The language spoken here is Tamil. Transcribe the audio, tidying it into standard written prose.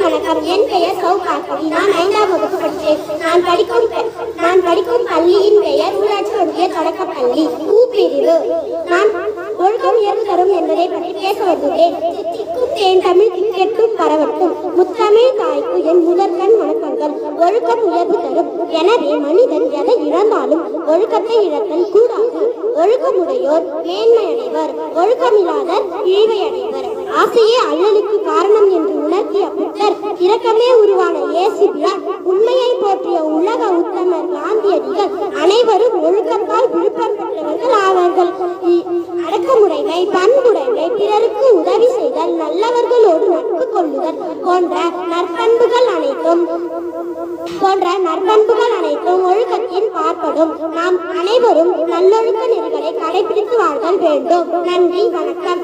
வணக்கம். என் பெயர் சௌகார்த்தி. நான் 5ஆம் வகுப்பு படித்தேன். நான் படிக்கும் பள்ளியின் பெயர் ஊராட்சி ஒன்றிய தொடக்கப்பள்ளி பிரிவு. நான் ஒழுக்கம் உயர்வு தரும் என்பதை பற்றி பேச வந்துள்ளேன். திக்கும் தேன் தமிழ் திக்கெட்டும் பரவட்டும். முத்தமிழ் தாய்க்கு என் முதற்கண் வணக்கங்கள். ஒழுக்கம் உயர்வு தரும். எனவே மனிதன் எதை இழந்தாலும் ஒழுக்கத்தை இழத்தல் கூடாது. ஒழுக்கமுடையோர் மேன்மையடைவர், ஒழுக்கமில்லாதர் இழிவையடைவர். ஆசையே அல்லலுக்கு காரணம் என்று உணர்த்திய புத்தர், இரக்கமே உருவான இயேசு பிரான், உண்மையை போற்றிய உலக உத்தமர் காந்தியடிகள் அனைவரும் ஒழுக்கத்தால் விழுப்பம் பெற்றவர்கள் ஆவார்கள். அடக்கமுடைமை, பண்புடைமை, பிறருக்கு உதவி செய்தல், நல்லவர்களோடு நட்பு கொள்ளுதல் போன்ற நற்பண்புகள் அனைத்தும் ஒழுக்கத்தின் பார்ப்படும். நாம் அனைவரும் நல்லொழுக்க நெறிகளை கடைபிடித்து வாழ்தல் வேண்டும். நன்றி, வணக்கம்.